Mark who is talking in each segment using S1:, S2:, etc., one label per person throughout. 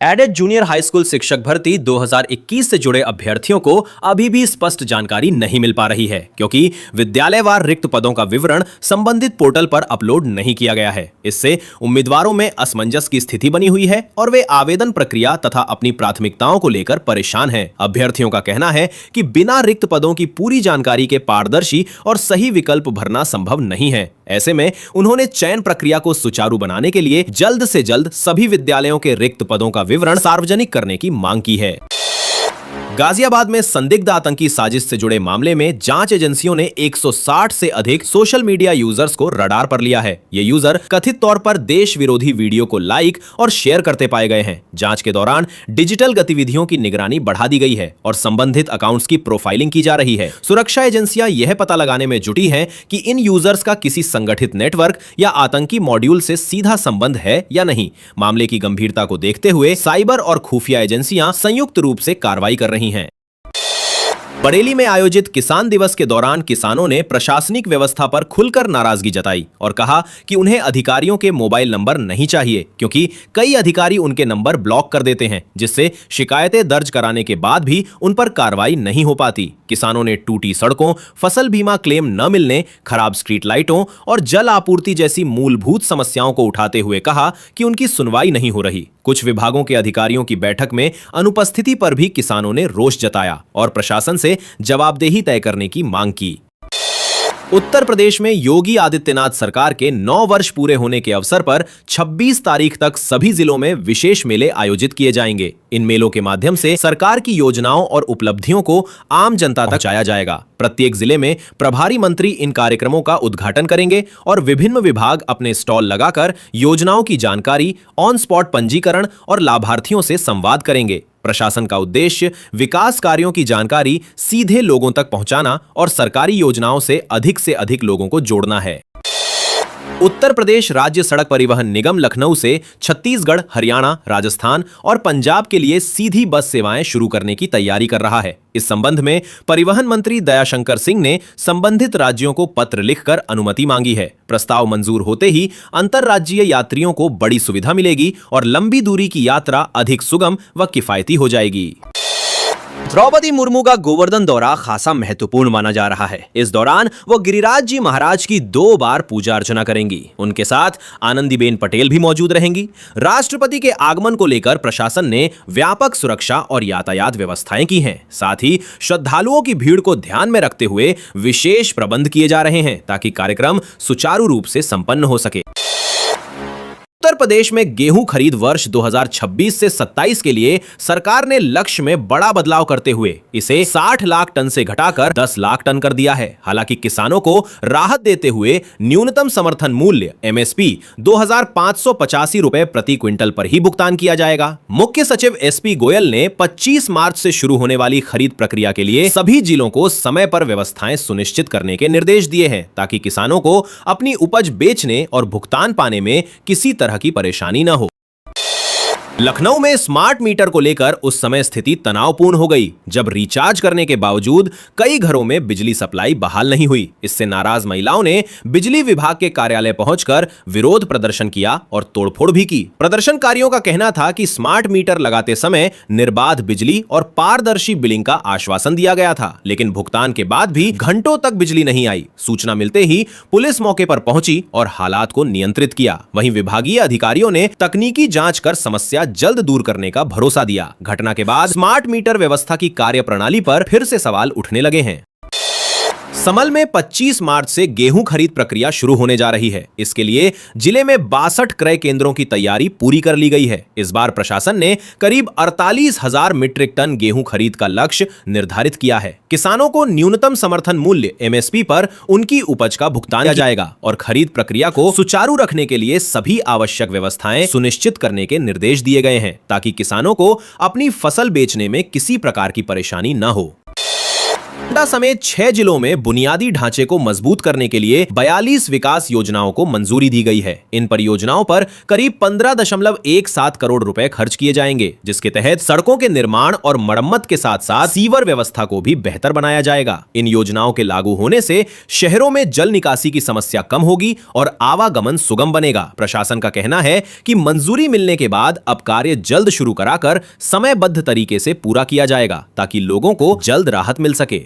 S1: Added junior high school शिक्षक भर्ती 2021 से जुड़े अभ्यर्थियों को अभी भी स्पष्ट जानकारी नहीं मिल पा रही है, क्योंकि विद्यालयवार रिक्त पदों का विवरण संबंधित पोर्टल पर अपलोड नहीं किया गया है। इससे उम्मीदवारों में असमंजस की स्थिति बनी हुई है और वे आवेदन प्रक्रिया तथा अपनी प्राथमिकताओं को लेकर परेशान हैं। अभ्यर्थियों का कहना है कि बिना रिक्त पदों की पूरी जानकारी के पारदर्शी और सही विकल्प भरना संभव नहीं है। ऐसे में उन्होंने चयन प्रक्रिया को सुचारू बनाने के लिए जल्द से जल्द सभी विद्यालयों के रिक्त पदों का विवरण सार्वजनिक करने की मांग की है। गाजियाबाद में संदिग्ध आतंकी साजिश से जुड़े मामले में जांच एजेंसियों ने 160 से अधिक सोशल मीडिया यूजर्स को रडार पर लिया है। ये यूजर कथित तौर पर देश विरोधी वीडियो को लाइक और शेयर करते पाए गए हैं। जांच के दौरान डिजिटल गतिविधियों की निगरानी बढ़ा दी गई है और संबंधित अकाउंट्स की प्रोफाइलिंग की जा रही है। सुरक्षा एजेंसियां यह पता लगाने में जुटी हैं कि इन यूजर्स का किसी संगठित नेटवर्क या आतंकी मॉड्यूल से सीधा संबंध है या नहीं। मामले की गंभीरता को देखते हुए साइबर और खुफिया एजेंसियां संयुक्त रूप से कार्रवाई कर रही हैं। बरेली में आयोजित किसान दिवस के दौरान किसानों ने प्रशासनिक व्यवस्था पर खुलकर नाराजगी जताई और कहा कि उन्हें अधिकारियों के मोबाइल नंबर नहीं चाहिए, क्योंकि कई अधिकारी उनके नंबर ब्लॉक कर देते हैं, जिससे शिकायतें दर्ज कराने के बाद भी उन पर कार्रवाई नहीं हो पाती। किसानों ने टूटी सड़कों, फसल बीमा क्लेम न मिलने, खराब स्ट्रीट लाइटों और जल आपूर्ति जैसी मूलभूत समस्याओं को उठाते हुए कहा कि उनकी सुनवाई नहीं हो रही। कुछ विभागों के अधिकारियों की बैठक में अनुपस्थिति पर भी किसानों ने रोष जताया और प्रशासन से जवाबदेही तय करने की मांग की। उत्तर प्रदेश में योगी आदित्यनाथ सरकार के 9 वर्ष पूरे होने के अवसर पर 26 तारीख तक सभी जिलों में विशेष मेले आयोजित किए जाएंगे। इन मेलों के माध्यम से सरकार की योजनाओं और उपलब्धियों को आम जनता तक पहुंचाया जाएगा। प्रत्येक जिले में प्रभारी मंत्री इन कार्यक्रमों का उद्घाटन करेंगे और विभिन्न विभाग अपने स्टॉल लगाकर योजनाओं की जानकारी, ऑन स्पॉट पंजीकरण और लाभार्थियों से संवाद करेंगे। प्रशासन का उद्देश्य विकास कार्यों की जानकारी सीधे लोगों तक पहुंचाना और सरकारी योजनाओं से अधिक लोगों को जोड़ना है। उत्तर प्रदेश राज्य सड़क परिवहन निगम लखनऊ से छत्तीसगढ़, हरियाणा, राजस्थान और पंजाब के लिए सीधी बस सेवाएं शुरू करने की तैयारी कर रहा है। इस संबंध में परिवहन मंत्री दयाशंकर सिंह ने संबंधित राज्यों को पत्र लिखकर अनुमति मांगी है। प्रस्ताव मंजूर होते ही अंतरराज्यीय यात्रियों को बड़ी सुविधा मिलेगी और लंबी दूरी की यात्रा अधिक सुगम व किफायती हो जाएगी। द्रौपदी मुर्मू का गोवर्धन दौरा खासा महत्वपूर्ण माना जा रहा है। इस दौरान वो गिरिराज जी महाराज की 2 बार पूजा अर्चना करेंगी। उनके साथ आनंदीबेन पटेल भी मौजूद रहेंगी। राष्ट्रपति के आगमन को लेकर प्रशासन ने व्यापक सुरक्षा और यातायात व्यवस्थाएं की हैं। साथ ही श्रद्धालुओं की भीड़ को ध्यान में रखते हुए विशेष प्रबंध किए जा रहे हैं, ताकि कार्यक्रम सुचारू रूप से संपन्न हो सके। उत्तर प्रदेश में गेहूं खरीद वर्ष 2026 से 27 के लिए सरकार ने लक्ष्य में बड़ा बदलाव करते हुए इसे 60 लाख टन से घटाकर 10 लाख टन कर दिया है। हालांकि किसानों को राहत देते हुए न्यूनतम समर्थन मूल्य MSP 2,585 रुपए प्रति क्विंटल पर ही भुगतान किया जाएगा। मुख्य सचिव SP गोयल ने 25 मार्च से शुरू होने वाली खरीद प्रक्रिया के लिए सभी जिलों को समय पर व्यवस्थाएं सुनिश्चित करने के निर्देश दिए हैं, ताकि किसानों को अपनी उपज बेचने और भुगतान पाने में किसी तरह की परेशानी न हो। लखनऊ में स्मार्ट मीटर को लेकर उस समय स्थिति तनावपूर्ण हो गई, जब रिचार्ज करने के बावजूद कई घरों में बिजली सप्लाई बहाल नहीं हुई। इससे नाराज महिलाओं ने बिजली विभाग के कार्यालय पहुंचकर विरोध प्रदर्शन किया और तोड़फोड़ भी की। प्रदर्शनकारियों का कहना था कि स्मार्ट मीटर लगाते समय निर्बाध बिजली और पारदर्शी बिलिंग का आश्वासन दिया गया था, लेकिन भुगतान के बाद भी घंटों तक बिजली नहीं आई। सूचना मिलते ही पुलिस मौके पर पहुंची और हालात को नियंत्रित किया। वहीं विभागीय अधिकारियों ने तकनीकी जांच कर समस्या जल्द दूर करने का भरोसा दिया। घटना के बाद स्मार्ट मीटर व्यवस्था की कार्यप्रणाली पर फिर से सवाल उठने लगे हैं। समल में 25 मार्च से गेहूं खरीद प्रक्रिया शुरू होने जा रही है। इसके लिए जिले में 62 क्रय केंद्रों की तैयारी पूरी कर ली गई है। इस बार प्रशासन ने करीब 48,000 मीट्रिक टन गेहूं खरीद का लक्ष्य निर्धारित किया है। किसानों को न्यूनतम समर्थन मूल्य MSP पर उनकी उपज का भुगतान किया जाएगा और खरीद प्रक्रिया को सुचारू रखने के लिए सभी आवश्यक व्यवस्थाएं सुनिश्चित करने के निर्देश दिए गए हैं, ताकि किसानों को अपनी फसल बेचने में किसी प्रकार की परेशानी न हो। गोड्डा समेत 6 जिलों में बुनियादी ढांचे को मजबूत करने के लिए 42 विकास योजनाओं को मंजूरी दी गई है। इन परियोजनाओं पर करीब 15.17 करोड़ रुपए खर्च किए जाएंगे, जिसके तहत सड़कों के निर्माण और मरम्मत के साथ साथ सीवर व्यवस्था को भी बेहतर बनाया जाएगा। इन योजनाओं के लागू होने से शहरों में जल निकासी की समस्या कम होगी और आवागमन सुगम बनेगा। प्रशासन का कहना है कि मंजूरी मिलने के बाद अब कार्य जल्द शुरू कराकर समयबद्ध तरीके से पूरा किया जाएगा, ताकि लोगों को जल्द राहत मिल सके।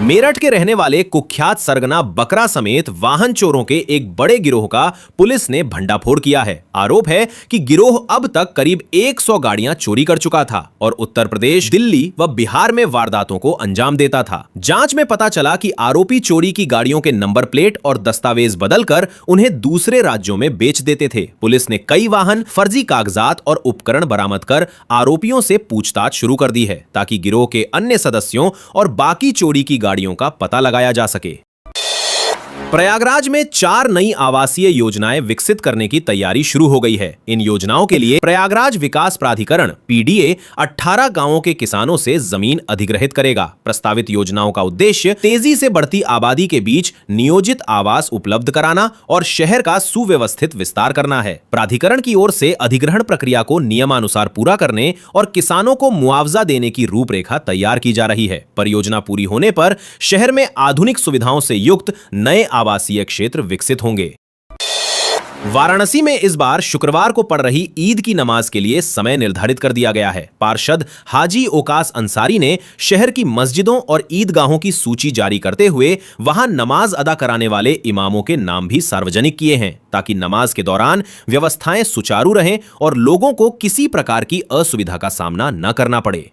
S1: मेरठ के रहने वाले कुख्यात सरगना बकरा समेत वाहन चोरों के एक बड़े गिरोह का पुलिस ने भंडाफोड़ किया है। आरोप है कि गिरोह अब तक करीब 100 गाड़ियां चोरी कर चुका था और उत्तर प्रदेश, दिल्ली व बिहार में वारदातों को अंजाम देता था। जांच में पता चला कि आरोपी चोरी की गाड़ियों के नंबर प्लेट और दस्तावेज बदलकर उन्हें दूसरे राज्यों में बेच देते थे। पुलिस ने कई वाहन, फर्जी कागजात और उपकरण बरामद कर आरोपियों से पूछताछ शुरू कर दी है, ताकि गिरोह के अन्य सदस्यों और बाकी चोरी की गाड़ियों का पता लगाया जा सके। प्रयागराज में 4 नई आवासीय योजनाएं विकसित करने की तैयारी शुरू हो गई है। इन योजनाओं के लिए प्रयागराज विकास प्राधिकरण (पीडीए) 18 गांवों के किसानों से जमीन अधिग्रहित करेगा। प्रस्तावित योजनाओं का उद्देश्य तेजी से बढ़ती आबादी के बीच नियोजित आवास उपलब्ध कराना और शहर का सुव्यवस्थित विस्तार करना है। प्राधिकरण की ओर से अधिग्रहण प्रक्रिया को नियमानुसार पूरा करने और किसानों को मुआवजा देने की रूपरेखा तैयार की जा रही है। परियोजना पूरी होने पर शहर में आधुनिक सुविधाओं से युक्त नए आवासीय क्षेत्र विकसित होंगे। वाराणसी में इस बार शुक्रवार को पड़ रही ईद की नमाज के लिए समय निर्धारित कर दिया गया है। पार्षद हाजी ओकास अंसारी ने शहर की मस्जिदों और ईदगाहों की सूची जारी करते हुए वहां नमाज अदा कराने वाले इमामों के नाम भी सार्वजनिक किए हैं, ताकि नमाज के दौरान व्यवस्थाएं सुचारू रहें और लोगों को किसी प्रकार की असुविधा का सामना न करना पड़े।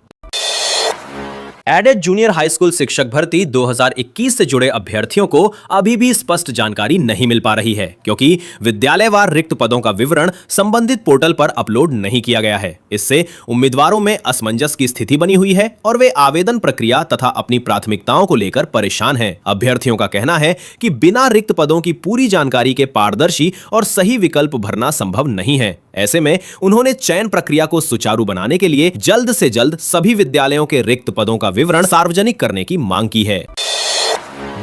S1: एडेड जूनियर हाई स्कूल शिक्षक भर्ती 2021 से जुड़े अभ्यर्थियों को अभी भी स्पष्ट जानकारी नहीं मिल पा रही है, क्योंकि विद्यालयवार रिक्त पदों का विवरण संबंधित पोर्टल पर अपलोड नहीं किया गया है। इससे उम्मीदवारों में असमंजस की स्थिति बनी हुई है और वे आवेदन प्रक्रिया तथा अपनी प्राथमिकताओं को लेकर परेशान हैं। अभ्यर्थियों का कहना है कि बिना रिक्त पदों की पूरी जानकारी के पारदर्शी और सही विकल्प भरना संभव नहीं है। ऐसे में उन्होंने चयन प्रक्रिया को सुचारू बनाने के लिए जल्द से जल्द सभी विद्यालयों के रिक्त पदों का विवरण सार्वजनिक करने की मांग की है।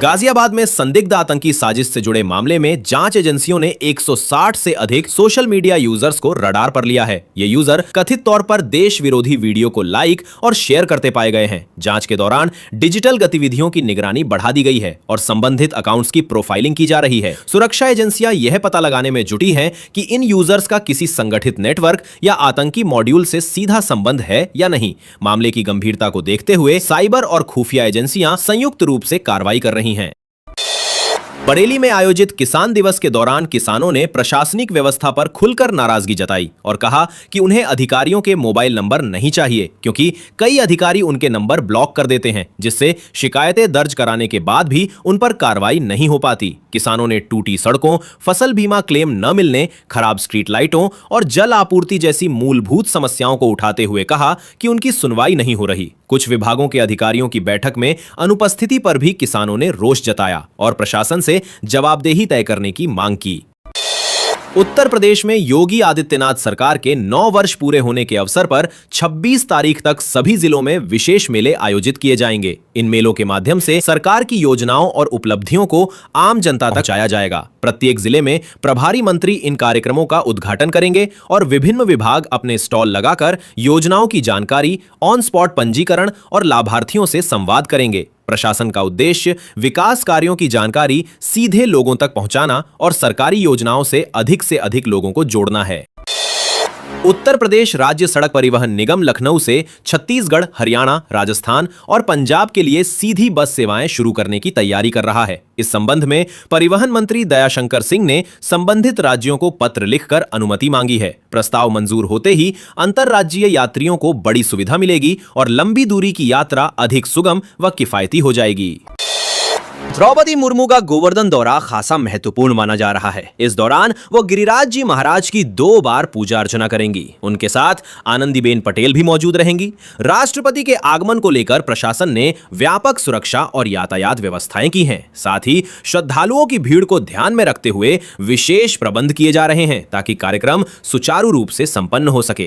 S1: गाजियाबाद में संदिग्ध आतंकी साजिश से जुड़े मामले में जांच एजेंसियों ने 160 से अधिक सोशल मीडिया यूजर्स को रडार पर लिया है। ये यूजर कथित तौर पर देश विरोधी वीडियो को लाइक और शेयर करते पाए गए हैं। जांच के दौरान डिजिटल गतिविधियों की निगरानी बढ़ा दी गई है और संबंधित अकाउंट्स की प्रोफाइलिंग की जा रही है। सुरक्षा एजेंसियां यह पता लगाने में जुटी हैं कि इन यूजर्स का किसी संगठित नेटवर्क या आतंकी मॉड्यूल से सीधा संबंध है या नहीं। मामले की गंभीरता को देखते हुए साइबर और खुफिया एजेंसियां संयुक्त रूप से कार्रवाई कर रही हैं। बरेली में आयोजित किसान दिवस के दौरान किसानों ने प्रशासनिक व्यवस्था पर खुलकर नाराजगी जताई और कहा कि उन्हें अधिकारियों के मोबाइल नंबर नहीं चाहिए, क्योंकि कई अधिकारी उनके नंबर ब्लॉक कर देते हैं, जिससे शिकायतें दर्ज कराने के बाद भी उन पर कार्रवाई नहीं हो पाती। किसानों ने टूटी सड़कों, फसल बीमा क्लेम न मिलने, खराब स्ट्रीट लाइटों और जल आपूर्ति जैसी मूलभूत समस्याओं को उठाते हुए कहा कि उनकी सुनवाई नहीं हो रही। कुछ विभागों के अधिकारियों की बैठक में अनुपस्थिति पर भी किसानों ने रोष जताया और प्रशासन से जवाबदेही तय करने की मांग की। उत्तर प्रदेश में योगी आदित्यनाथ सरकार के 9 वर्ष पूरे होने के अवसर पर 26 तारीख तक सभी जिलों में विशेष मेले आयोजित किए जाएंगे। इन मेलों के माध्यम से सरकार की योजनाओं और उपलब्धियों को आम जनता तक पहुंचाया जाएगा। प्रत्येक जिले में प्रभारी मंत्री इन कार्यक्रमों का उद्घाटन करेंगे और विभिन्न विभाग अपने स्टॉल लगाकर योजनाओं की जानकारी, ऑन स्पॉट पंजीकरण और लाभार्थियों से संवाद करेंगे। प्रशासन का उद्देश्य विकास कार्यों की जानकारी सीधे लोगों तक पहुंचाना और सरकारी योजनाओं से अधिक लोगों को जोड़ना है। उत्तर प्रदेश राज्य सड़क परिवहन निगम लखनऊ से छत्तीसगढ़, हरियाणा, राजस्थान और पंजाब के लिए सीधी बस सेवाएं शुरू करने की तैयारी कर रहा है। इस संबंध में परिवहन मंत्री दयाशंकर सिंह ने संबंधित राज्यों को पत्र लिखकर अनुमति मांगी है। प्रस्ताव मंजूर होते ही अंतरराज्यीय यात्रियों को बड़ी सुविधा मिलेगी और लंबी दूरी की यात्रा अधिक सुगम व किफायती हो जाएगी। द्रौपदी मुर्मू का गोवर्धन दौरा खासा महत्वपूर्ण माना जा रहा है। इस दौरान वो गिरिराज जी महाराज की 2 बार पूजा अर्चना करेंगी। उनके साथ आनंदीबेन पटेल भी मौजूद रहेंगी। राष्ट्रपति के आगमन को लेकर प्रशासन ने व्यापक सुरक्षा और यातायात व्यवस्थाएं की हैं। साथ ही श्रद्धालुओं की भीड़ को ध्यान में रखते हुए विशेष प्रबंध किए जा रहे हैं, ताकि कार्यक्रम सुचारू रूप से संपन्न हो सके।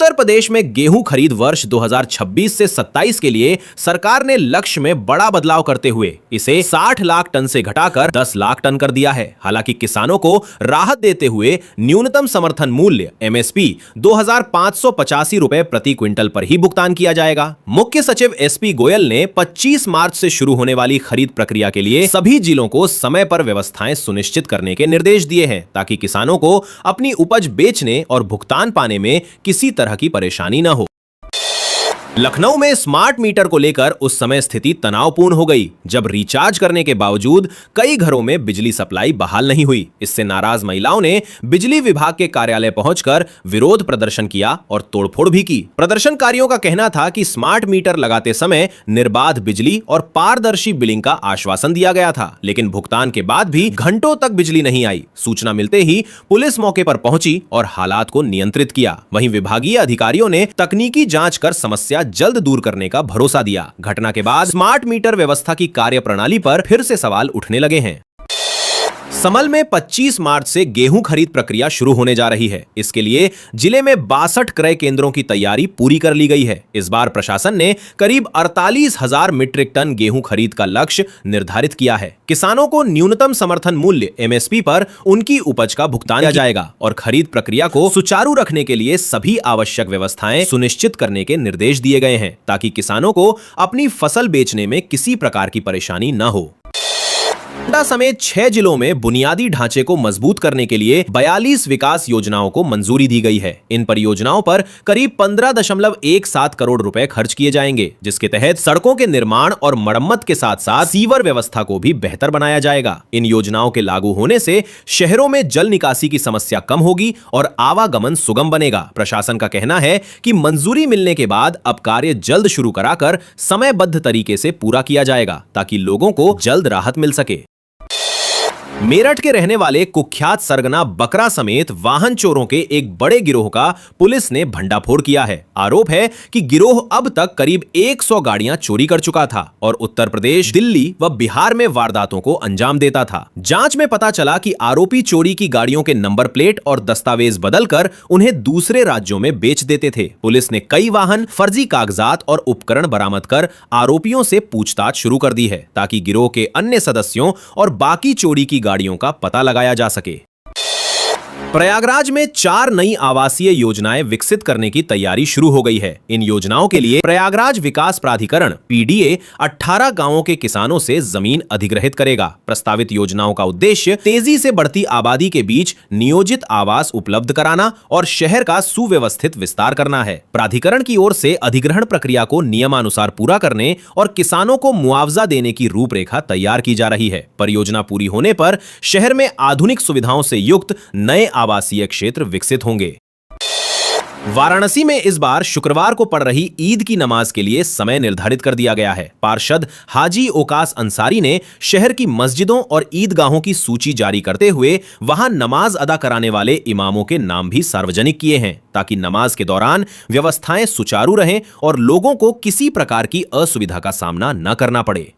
S1: उत्तर उत्तर प्रदेश में गेहूं खरीद वर्ष 2026 से 27 के लिए सरकार ने लक्ष्य में बड़ा बदलाव करते हुए इसे 60 लाख टन से घटाकर 10 लाख टन कर दिया है। हालांकि किसानों को राहत देते हुए न्यूनतम समर्थन मूल्य MSP 2,585 रुपए प्रति क्विंटल पर ही भुगतान किया जाएगा। मुख्य सचिव SP गोयल ने 25 मार्च से शुरू होने वाली खरीद प्रक्रिया के लिए सभी जिलों को समय पर व्यवस्थाएं सुनिश्चित करने के निर्देश दिए हैं, ताकि किसानों को अपनी उपज बेचने और भुगतान पाने में किसी तरह की परेशानी न हो। लखनऊ में स्मार्ट मीटर को लेकर उस समय स्थिति तनावपूर्ण हो गई, जब रिचार्ज करने के बावजूद कई घरों में बिजली सप्लाई बहाल नहीं हुई। इससे नाराज महिलाओं ने बिजली विभाग के कार्यालय पहुंचकर विरोध प्रदर्शन किया और तोड़फोड़ भी की। प्रदर्शनकारियों का कहना था कि स्मार्ट मीटर लगाते समय निर्बाध बिजली और पारदर्शी बिलिंग का आश्वासन दिया गया था, लेकिन भुगतान के बाद भी घंटों तक बिजली नहीं आई। सूचना मिलते ही पुलिस मौके पर पहुंची और हालात को नियंत्रित किया। वहीं विभागीय अधिकारियों ने तकनीकी जांच कर समस्या जल्द दूर करने का भरोसा दिया। घटना के बाद स्मार्ट मीटर व्यवस्था की कार्यप्रणाली पर फिर से सवाल उठने लगे हैं। समल में 25 मार्च से गेहूं खरीद प्रक्रिया शुरू होने जा रही है। इसके लिए जिले में 62 क्रय केंद्रों की तैयारी पूरी कर ली गई है। इस बार प्रशासन ने करीब 48,000 मीट्रिक टन गेहूं खरीद का लक्ष्य निर्धारित किया है। किसानों को न्यूनतम समर्थन मूल्य MSP पर उनकी उपज का भुगतान किया जाएगा और खरीद प्रक्रिया को सुचारू रखने के लिए सभी आवश्यक व्यवस्थाएं सुनिश्चित करने के निर्देश दिए गए हैं, ताकि किसानों को अपनी फसल बेचने में किसी प्रकार की परेशानी न हो। गोंडा समेत 6 जिलों में बुनियादी ढांचे को मजबूत करने के लिए 42 विकास योजनाओं को मंजूरी दी गई है। इन परियोजनाओं पर करीब 15.17 करोड़ रुपए खर्च किए जाएंगे, जिसके तहत सड़कों के निर्माण और मरम्मत के साथ साथ सीवर व्यवस्था को भी बेहतर बनाया जाएगा। इन योजनाओं के लागू होने से शहरों में जल निकासी की समस्या कम होगी और आवागमन सुगम बनेगा। प्रशासन का कहना है कि मंजूरी मिलने के बाद अब कार्य जल्द शुरू कराकर समयबद्ध तरीके से पूरा किया जाएगा, ताकि लोगों को जल्द राहत मिल सके। मेरठ के रहने वाले कुख्यात सरगना बकरा समेत वाहन चोरों के एक बड़े गिरोह का पुलिस ने भंडाफोड़ किया है। आरोप है कि गिरोह अब तक करीब 100 गाड़ियां चोरी कर चुका था और उत्तर प्रदेश, दिल्ली व बिहार में वारदातों को अंजाम देता था। जांच में पता चला कि आरोपी चोरी की गाड़ियों के नंबर प्लेट और दस्तावेज बदलकर उन्हें दूसरे राज्यों में बेच देते थे। पुलिस ने कई वाहन, फर्जी कागजात और उपकरण बरामद कर आरोपियों से पूछताछ शुरू कर दी है, ताकि गिरोह के अन्य सदस्यों और बाकी चोरी की गाड़ियों का पता लगाया जा सके। प्रयागराज में 4 नई आवासीय योजनाएं विकसित करने की तैयारी शुरू हो गई है। इन योजनाओं के लिए प्रयागराज विकास प्राधिकरण PDA 18 गांवों के किसानों से जमीन अधिग्रहित करेगा। प्रस्तावित योजनाओं का उद्देश्य तेजी से बढ़ती आबादी के बीच नियोजित आवास उपलब्ध कराना और शहर का सुव्यवस्थित विस्तार करना है। प्राधिकरण की ओर से अधिग्रहण प्रक्रिया को नियमानुसार पूरा करने और किसानों को मुआवजा देने की रूपरेखा तैयार की जा रही है। परियोजना पूरी होने पर शहर में आधुनिक सुविधाओं से युक्त नए आवासीय क्षेत्र विकसित होंगे। वाराणसी में इस बार शुक्रवार को पड़ रही ईद की नमाज के लिए समय निर्धारित कर दिया गया है। पार्षद हाजी ओकास अंसारी ने शहर की मस्जिदों और ईदगाहों की सूची जारी करते हुए वहां नमाज अदा कराने वाले इमामों के नाम भी सार्वजनिक किए हैं, ताकि नमाज के दौरान व्यवस्थाएं सुचारू रहें और लोगों को किसी प्रकार की असुविधा का सामना न करना पड़े।